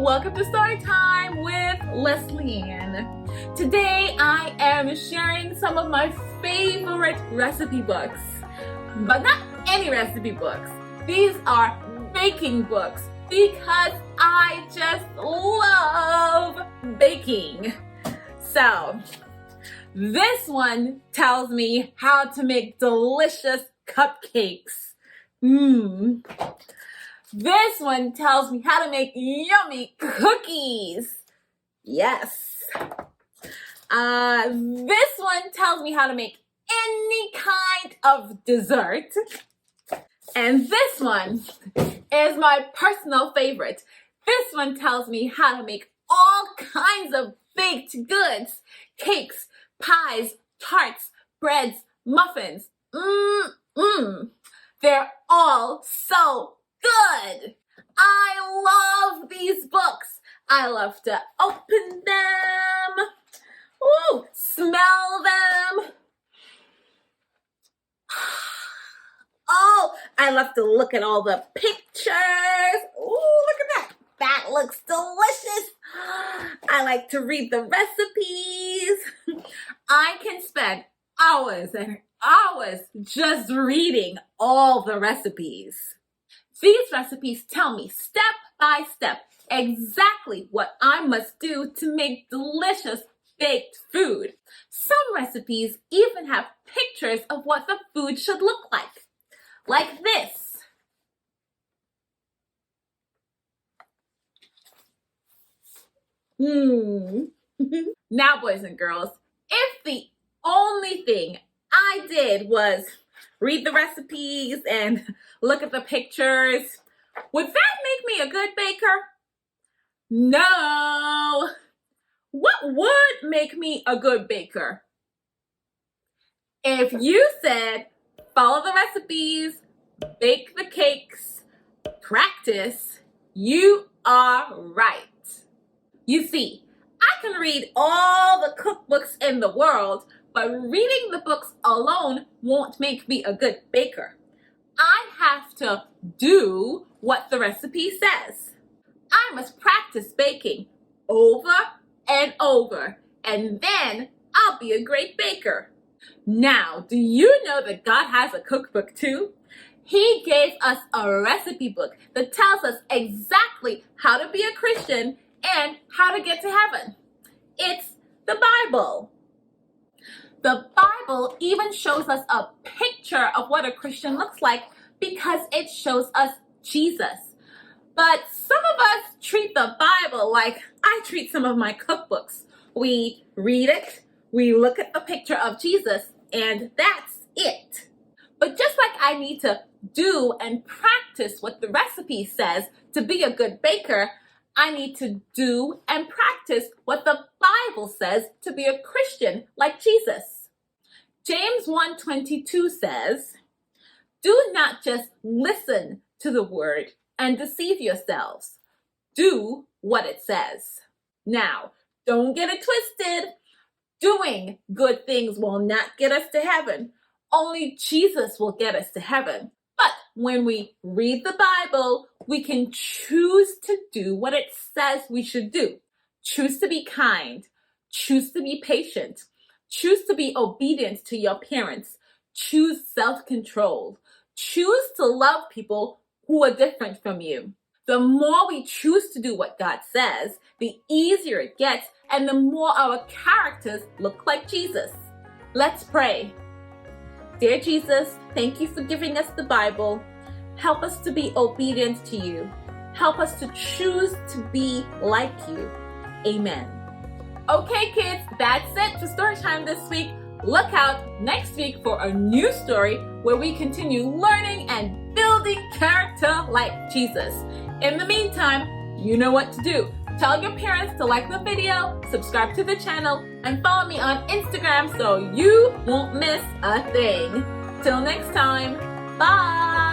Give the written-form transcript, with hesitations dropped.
welcome to Storytime with Leslie Ann. Today I am sharing some of my favorite recipe books, but not any recipe books. These are baking books because I just love baking. So, this one tells me how to make delicious cupcakes. This one tells me how to make yummy cookies. Yes. This one tells me how to make any kind of dessert. And this one is my personal favorite. This one tells me how to make all kinds of baked goods, cakes, pies, tarts, breads, muffins. They're all so good. I love these books. I love to open them. Ooh, smell them. Oh, I love to look at all the pictures. Ooh, look at that. That looks delicious. I like to read the recipes. I can spend hours and hours just reading all the recipes. These recipes tell me step by step exactly what I must do to make delicious baked food. Some recipes even have pictures of what the food should look like this. Now, boys and girls, if the only thing I did was read the recipes and look at the pictures, would that make me a good baker? No. What would make me a good baker? If you said, follow the recipes, bake the cakes, practice, you are right. You see, I can read all the cookbooks in the world, but reading the books alone won't make me a good baker. I have to do what the recipe says. I must practice baking over and over, and then I'll be a great baker. Now, do you know that God has a cookbook too? He gave us a recipe book that tells us exactly how to be a Christian and how to get to heaven. It's the Bible. The Bible even shows us a picture of what a Christian looks like because it shows us Jesus. But some of us treat the Bible like I treat some of my cookbooks. We read it, we look at the picture of Jesus, and that's it. But just like I need to do and practice what the recipe says to be a good baker, I need to do and practice what the Bible says to be a Christian like Jesus. James 1:22 says, "Do not just listen to the word and deceive yourselves. Do what it says." Now, don't get it twisted. Doing good things will not get us to heaven. Only Jesus will get us to heaven. But when we read the Bible, we can choose to do what it says we should do. Choose to be kind. Choose to be patient. Choose to be obedient to your parents. Choose self-control. Choose to love people who are different from you. The more we choose to do what God says, the easier it gets and the more our characters look like Jesus. Let's pray. Dear Jesus, thank you for giving us the Bible. Help us to be obedient to you. Help us to choose to be like you. Amen. Okay, kids, that's it for Storytime this week. Look out next week for a new story where we continue learning and building character like Jesus. In the meantime, you know what to do. Tell your parents to like the video, subscribe to the channel, and follow me on Instagram so you won't miss a thing. Till next time, bye!